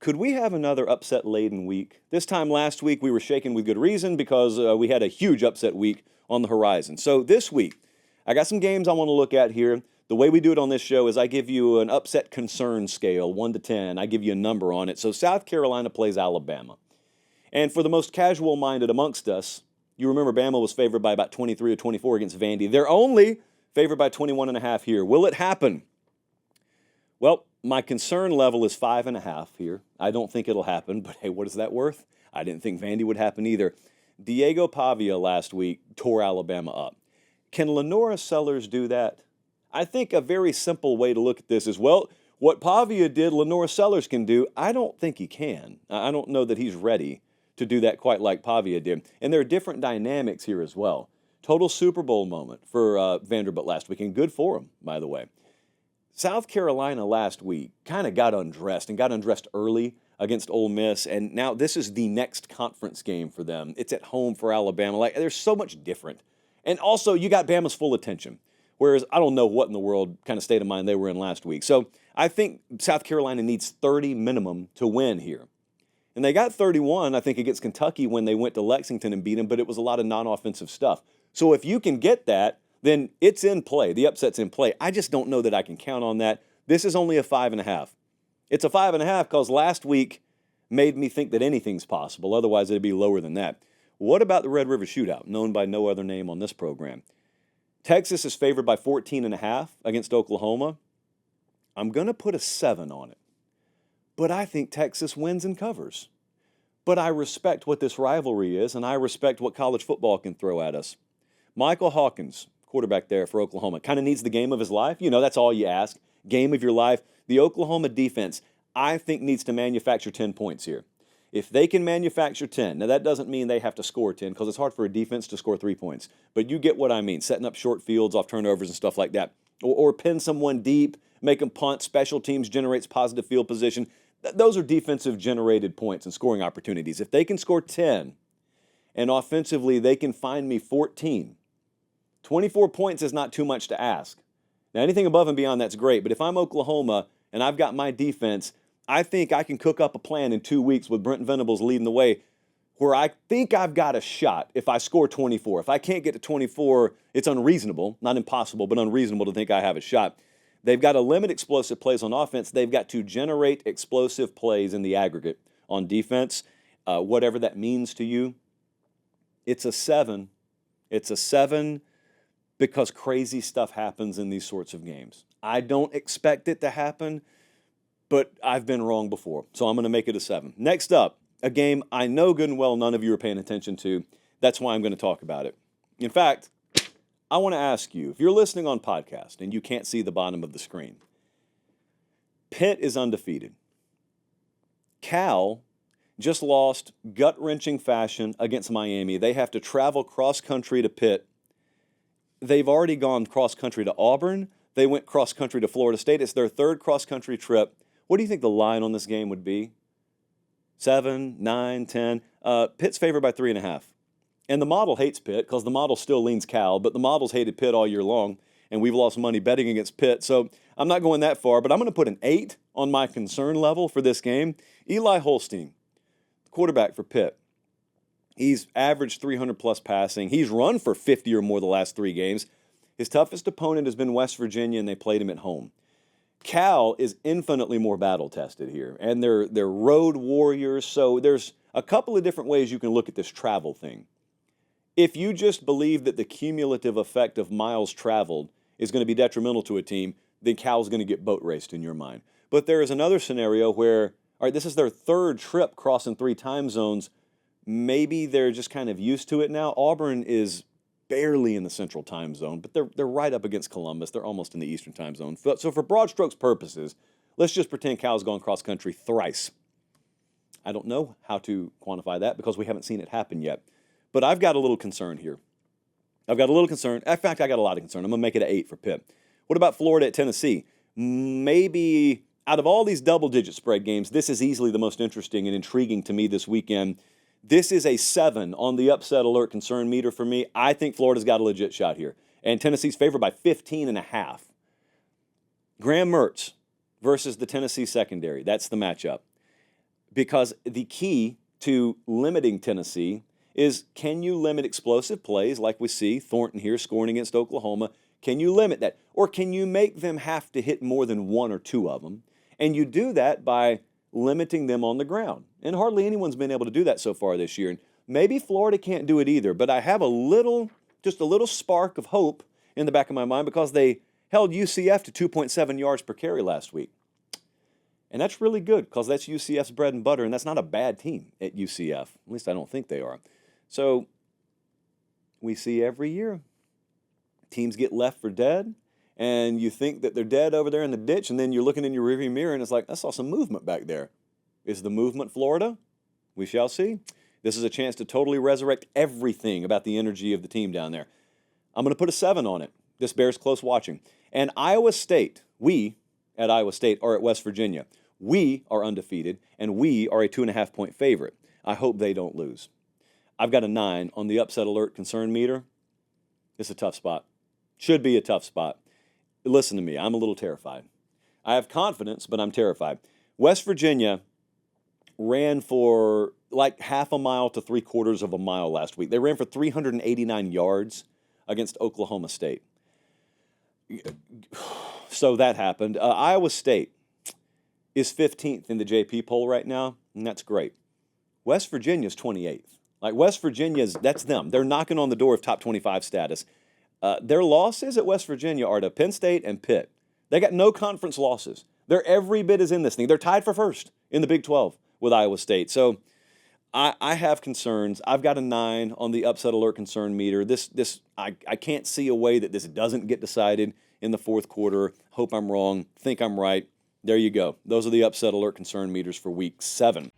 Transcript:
Could we have another upset-laden week? This time last week, we were shaken with good reason because we had a huge upset week on the horizon. So this week, I got some games I want to look at here. The way we do it on this show is I give you an upset concern scale, 1 to 10. I give you a number on it. So South Carolina plays Alabama. And for the most casual-minded amongst us, you remember Bama was favored by about 23 or 24 against Vandy. They're only favored by 21.5 here. Will it happen? Well, my concern level is 5.5 here. I don't think it'll happen, but hey, what is that worth? I didn't think Vandy would happen either. Diego Pavia last week tore Alabama up. Can Lenora Sellers do that? I think a very simple way to look at this is, well, what Pavia did, Lenora Sellers can do. I don't think he can. I don't know that he's ready to do that quite like Pavia did. And there are different dynamics here as well. Total Super Bowl moment for Vanderbilt last week, and good for him, by the way. South Carolina last week kind of got undressed early against Ole Miss, and now this is the next conference game for them. It's at home for Alabama. Like, there's so much different. And also, you got Bama's full attention, whereas I don't know what in the world kind of state of mind they were in last week. So I think South Carolina needs 30 minimum to win here. And they got 31, I think, against Kentucky when they went to Lexington and beat them, but it was a lot of non-offensive stuff. So if you can get that, then it's in play. The upset's in play. I just don't know that I can count on that. This is only a 5.5. It's a 5.5 because last week made me think that anything's possible. Otherwise, it'd be lower than that. What about the Red River Shootout, known by no other name on this program? Texas is favored by 14.5 against Oklahoma. I'm going to put a 7 on it. But I think Texas wins and covers. But I respect what this rivalry is, and I respect what college football can throw at us. Michael Hawkins, quarterback there for Oklahoma, kind of needs the game of his life. You know, that's all you ask. Game of your life. The Oklahoma defense, I think, needs to manufacture 10 points here. If they can manufacture 10, now that doesn't mean they have to score 10 because it's hard for a defense to score 3 points. But you get what I mean, setting up short fields off turnovers and stuff like that. Or pin someone deep, make them punt, special teams generates positive field position. Those are defensive generated points and scoring opportunities. If they can score 10 and offensively they can find me 14, 24 points is not too much to ask. Now, anything above and beyond, that's great. But if I'm Oklahoma and I've got my defense, I think I can cook up a plan in 2 weeks with Brent Venables leading the way where I think I've got a shot if I score 24. If I can't get to 24, it's unreasonable, not impossible, but unreasonable to think I have a shot. They've got to limit explosive plays on offense. They've got to generate explosive plays in the aggregate on defense, whatever that means to you. It's a 7. It's a 7 because crazy stuff happens in these sorts of games. I don't expect it to happen, but I've been wrong before, so I'm going to make it a 7. Next up, a game I know good and well none of you are paying attention to. That's why I'm going to talk about it. In fact, I want to ask you, if you're listening on podcast and you can't see the bottom of the screen, Pitt is undefeated. Cal just lost gut-wrenching fashion against Miami. They have to travel cross-country to Pitt. They've already gone cross-country to Auburn. They went cross-country to Florida State. It's their third cross-country trip. What do you think the line on this game would be? 7, 9, 10? Pitt's favored by 3.5. And the model hates Pitt because the model still leans Cal, but the model's hated Pitt all year long, and we've lost money betting against Pitt. So I'm not going that far, but I'm going to put an 8 on my concern level for this game. Eli Holstein, quarterback for Pitt. He's averaged 300-plus passing. He's run for 50 or more the last 3 games. His toughest opponent has been West Virginia, and they played him at home. Cal is infinitely more battle-tested here, and they're road warriors, so there's a couple of different ways you can look at this travel thing. If you just believe that the cumulative effect of miles traveled is going to be detrimental to a team, then Cal's going to get boat raced in your mind. But there is another scenario where, all right, this is their third trip crossing 3 time zones. Maybe they're just kind of used to it now. Auburn is barely in the central time zone, but they're right up against Columbus. They're almost in the eastern time zone. So for broad strokes purposes, let's just pretend Cal's gone cross-country thrice. I don't know how to quantify that because we haven't seen it happen yet. But I've got a little concern here. I've got a little concern. In fact, I got a lot of concern. I'm going to make it an 8 for Pitt. What about Florida at Tennessee? Maybe out of all these double-digit spread games, this is easily the most interesting and intriguing to me this weekend. This is a 7 on the upset alert concern meter for me. I think Florida's got a legit shot here. And Tennessee's favored by 15.5. Graham Mertz versus the Tennessee secondary. That's the matchup. because the key to limiting Tennessee is, can you limit explosive plays like we see Thornton here scoring against Oklahoma? Can you limit that? Or can you make them have to hit more than one or two of them? And you do that by limiting them on the ground. And hardly anyone's been able to do that so far this year. And maybe Florida can't do it either, but I have just a little spark of hope in the back of my mind because they held UCF to 2.7 yards per carry last week. And that's really good because that's UCF's bread and butter, and that's not a bad team at UCF. At least I don't think they are. So we see every year teams get left for dead, and you think that they're dead over there in the ditch, and then you're looking in your rearview mirror, and it's like, I saw some movement back there. Is the movement Florida? We shall see. This is a chance to totally resurrect everything about the energy of the team down there. I'm going to put a 7 on it. This bears close watching. And Iowa State, we at Iowa State are at West Virginia. We are undefeated, and we are a 2.5-point favorite. I hope they don't lose. I've got a 9 on the upset alert concern meter. It's a tough spot. Should be a tough spot. Listen to me, I'm a little terrified. I have confidence, but I'm terrified. West Virginia ran for like half a mile to 3/4 of a mile last week. They ran for 389 yards against Oklahoma State. So that happened. Iowa State is 15th in the JP poll right now, and that's great. West Virginia's 28th. Like West Virginia's, that's them. They're knocking on the door of top 25 status. Their losses at West Virginia are to Penn State and Pitt. They got no conference losses. They're every bit as in this thing. They're tied for first in the Big 12 with Iowa State. So I have concerns. I've got a 9 on the upset alert concern meter. I can't see a way that this doesn't get decided in the fourth quarter. Hope I'm wrong. Think I'm right. There you go. Those are the upset alert concern meters for week 7.